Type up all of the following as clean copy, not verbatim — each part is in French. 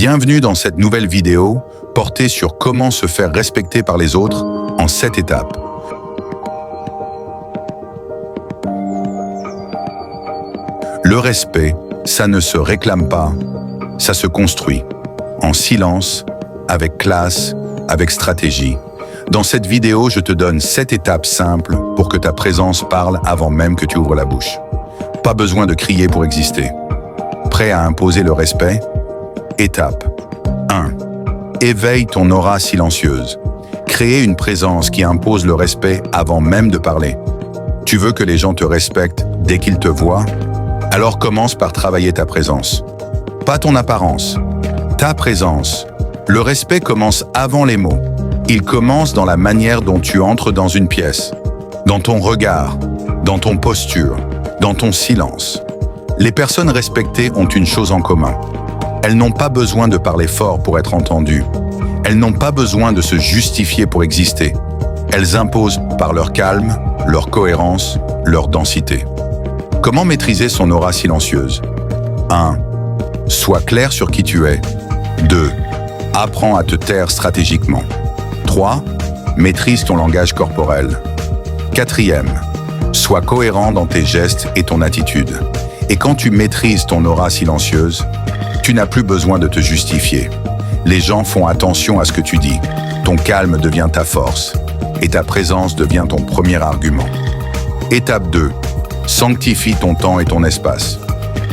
Bienvenue dans cette nouvelle vidéo portée sur comment se faire respecter par les autres en 7 étapes. Le respect, ça ne se réclame pas, ça se construit. En silence, avec classe, avec stratégie. Dans cette vidéo, je te donne 7 étapes simples pour que ta présence parle avant même que tu ouvres la bouche. Pas besoin de crier pour exister. Prêt à imposer le respect? Étape 1. Éveille ton aura silencieuse. Créer une présence qui impose le respect avant même de parler. Tu veux que les gens te respectent dès qu'ils te voient? Alors commence par travailler ta présence. Pas ton apparence, ta présence. Le respect commence avant les mots. Il commence dans la manière dont tu entres dans une pièce, dans ton regard, dans ton posture, dans ton silence. Les personnes respectées ont une chose en commun. Elles n'ont pas besoin de parler fort pour être entendues. Elles n'ont pas besoin de se justifier pour exister. Elles imposent par leur calme, leur cohérence, leur densité. Comment maîtriser son aura silencieuse? 1. Sois clair sur qui tu es. 2. Apprends à te taire stratégiquement. 3. Maîtrise ton langage corporel. 4. Sois cohérent dans tes gestes et ton attitude. Et quand tu maîtrises ton aura silencieuse, tu n'as plus besoin de te justifier. Les gens font attention à ce que tu dis. Ton calme devient ta force. Et ta présence devient ton premier argument. Étape 2. Sanctifie ton temps et ton espace.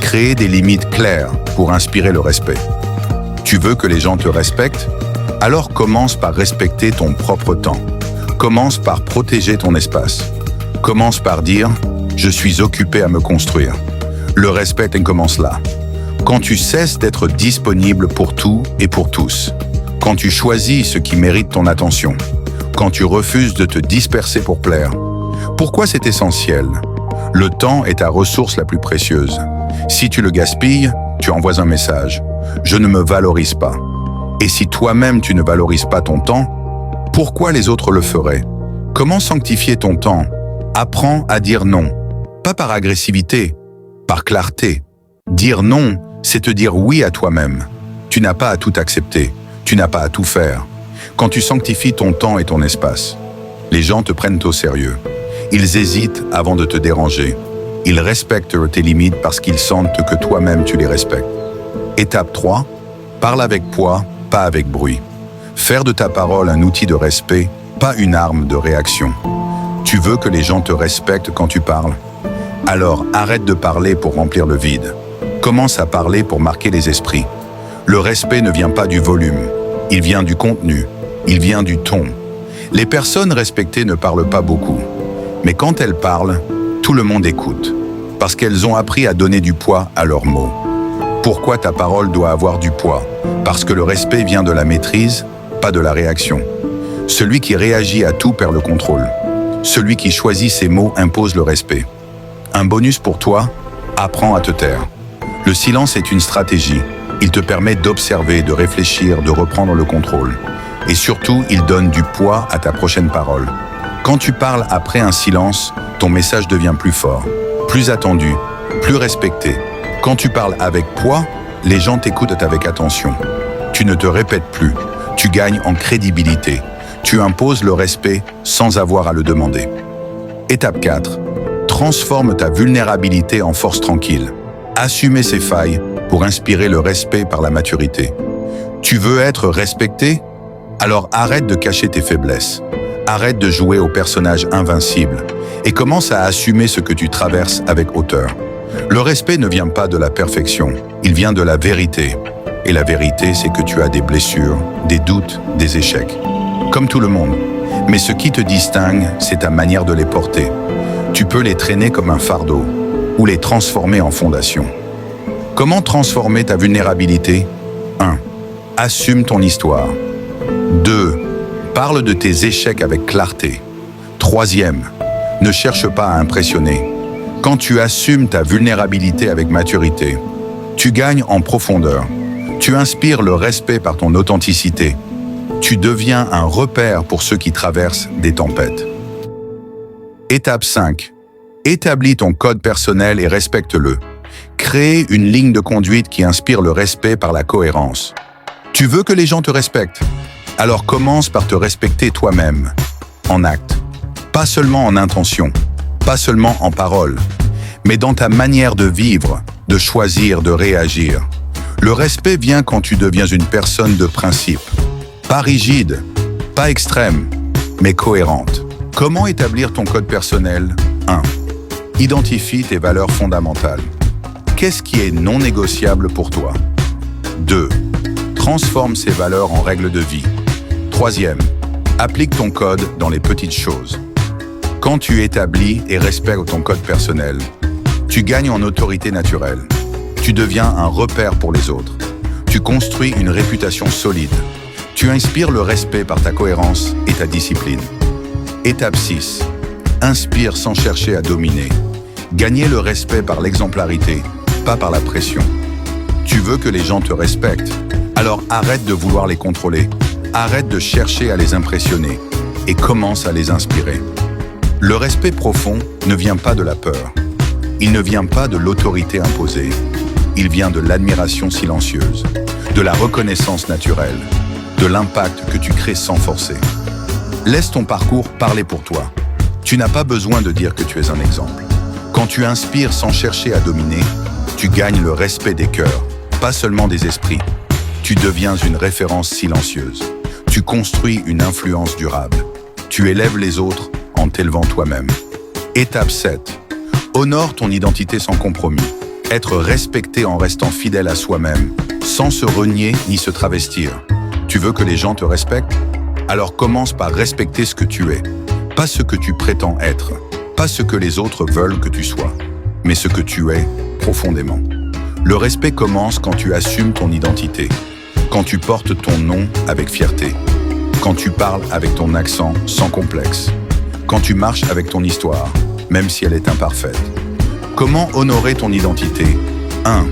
Crée des limites claires pour inspirer le respect. Tu veux que les gens te respectent? Alors commence par respecter ton propre temps. Commence par protéger ton espace. Commence par dire « Je suis occupé à me construire ». Le respect commence là. Quand tu cesses d'être disponible pour tout et pour tous. Quand tu choisis ce qui mérite ton attention. Quand tu refuses de te disperser pour plaire. Pourquoi c'est essentiel? Le temps est ta ressource la plus précieuse. Si tu le gaspilles, tu envoies un message. Je ne me valorise pas. Et si toi-même tu ne valorises pas ton temps, pourquoi les autres le feraient? Comment sanctifier ton temps? Apprends à dire non. Pas par agressivité, par clarté. Dire non, c'est te dire oui à toi-même. Tu n'as pas à tout accepter. Tu n'as pas à tout faire. Quand tu sanctifies ton temps et ton espace, les gens te prennent au sérieux. Ils hésitent avant de te déranger. Ils respectent tes limites parce qu'ils sentent que toi-même tu les respectes. Étape 3. Parle avec poids, pas avec bruit. Faire de ta parole un outil de respect, pas une arme de réaction. Tu veux que les gens te respectent quand tu parles? Alors arrête de parler pour remplir le vide. Commence à parler pour marquer les esprits. Le respect ne vient pas du volume. Il vient du contenu. Il vient du ton. Les personnes respectées ne parlent pas beaucoup. Mais quand elles parlent, tout le monde écoute. Parce qu'elles ont appris à donner du poids à leurs mots. Pourquoi ta parole doit avoir du poids? Parce que le respect vient de la maîtrise, pas de la réaction. Celui qui réagit à tout perd le contrôle. Celui qui choisit ses mots impose le respect. Un bonus pour toi, apprends à te taire. Le silence est une stratégie. Il te permet d'observer, de réfléchir, de reprendre le contrôle. Et surtout, il donne du poids à ta prochaine parole. Quand tu parles après un silence, ton message devient plus fort, plus attendu, plus respecté. Quand tu parles avec poids, les gens t'écoutent avec attention. Tu ne te répètes plus, tu gagnes en crédibilité. Tu imposes le respect sans avoir à le demander. Étape 4. Transforme ta vulnérabilité en force tranquille. Assumer ses failles pour inspirer le respect par la maturité. Tu veux être respecté? Alors arrête de cacher tes faiblesses. Arrête de jouer au personnage invincible et commence à assumer ce que tu traverses avec hauteur. Le respect ne vient pas de la perfection, il vient de la vérité. Et la vérité, c'est que tu as des blessures, des doutes, des échecs. Comme tout le monde. Mais ce qui te distingue, c'est ta manière de les porter. Tu peux les traîner comme un fardeau ou les transformer en fondation. Comment transformer ta vulnérabilité? 1. Assume ton histoire. 2. Parle de tes échecs avec clarté. 3. Ne cherche pas à impressionner. Quand tu assumes ta vulnérabilité avec maturité, tu gagnes en profondeur. Tu inspires le respect par ton authenticité. Tu deviens un repère pour ceux qui traversent des tempêtes. Étape 5. Établis ton code personnel et respecte-le. Crée une ligne de conduite qui inspire le respect par la cohérence. Tu veux que les gens te respectent? Alors commence par te respecter toi-même, en acte. Pas seulement en intention, pas seulement en parole, mais dans ta manière de vivre, de choisir, de réagir. Le respect vient quand tu deviens une personne de principe. Pas rigide, pas extrême, mais cohérente. Comment établir ton code personnel? 1. Identifie tes valeurs fondamentales. Qu'est-ce qui est non négociable pour toi? 2. Transforme ces valeurs en règles de vie. 3e. Applique ton code dans les petites choses. Quand tu établis et respectes ton code personnel, tu gagnes en autorité naturelle. Tu deviens un repère pour les autres. Tu construis une réputation solide. Tu inspires le respect par ta cohérence et ta discipline. Étape 6. Inspire sans chercher à dominer. Gagner le respect par l'exemplarité, pas par la pression. Tu veux que les gens te respectent, alors arrête de vouloir les contrôler. Arrête de chercher à les impressionner et commence à les inspirer. Le respect profond ne vient pas de la peur. Il ne vient pas de l'autorité imposée. Il vient de l'admiration silencieuse, de la reconnaissance naturelle, de l'impact que tu crées sans forcer. Laisse ton parcours parler pour toi. Tu n'as pas besoin de dire que tu es un exemple. Quand tu inspires sans chercher à dominer, tu gagnes le respect des cœurs, pas seulement des esprits. Tu deviens une référence silencieuse. Tu construis une influence durable. Tu élèves les autres en t'élevant toi-même. Étape 7. Honore ton identité sans compromis. Être respecté en restant fidèle à soi-même, sans se renier ni se travestir. Tu veux que les gens te respectent? Alors commence par respecter ce que tu es. Pas ce que tu prétends être. Pas ce que les autres veulent que tu sois. Mais ce que tu es profondément. Le respect commence quand tu assumes ton identité. Quand tu portes ton nom avec fierté. Quand tu parles avec ton accent sans complexe. Quand tu marches avec ton histoire, même si elle est imparfaite. Comment honorer ton identité? 1.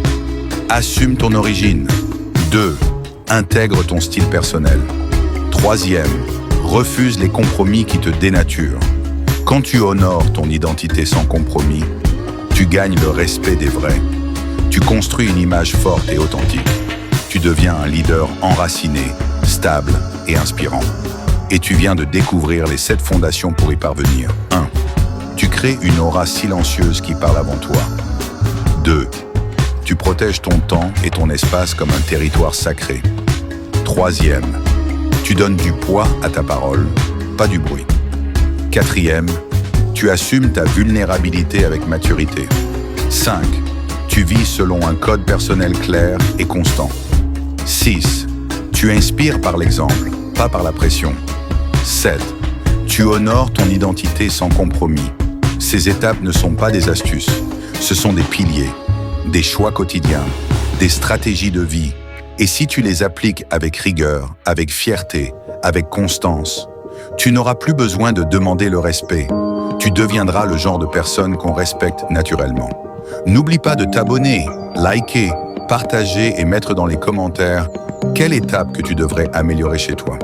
Assume ton origine. 2. Intègre ton style personnel. 3e. Refuse les compromis qui te dénaturent. Quand tu honores ton identité sans compromis, tu gagnes le respect des vrais. Tu construis une image forte et authentique. Tu deviens un leader enraciné, stable et inspirant. Et tu viens de découvrir les 7 fondations pour y parvenir. 1. Tu crées une aura silencieuse qui parle avant toi. 2. Tu protèges ton temps et ton espace comme un territoire sacré. 3e. Tu donnes du poids à ta parole, pas du bruit. 4e. Tu assumes ta vulnérabilité avec maturité. 5. Tu vis selon un code personnel clair et constant. 6. Tu inspires par l'exemple, pas par la pression. 7. Tu honores ton identité sans compromis. Ces étapes ne sont pas des astuces, ce sont des piliers, des choix quotidiens, des stratégies de vie. Et si tu les appliques avec rigueur, avec fierté, avec constance, tu n'auras plus besoin de demander le respect. Tu deviendras le genre de personne qu'on respecte naturellement. N'oublie pas de t'abonner, liker, partager et mettre dans les commentaires quelle étape que tu devrais améliorer chez toi.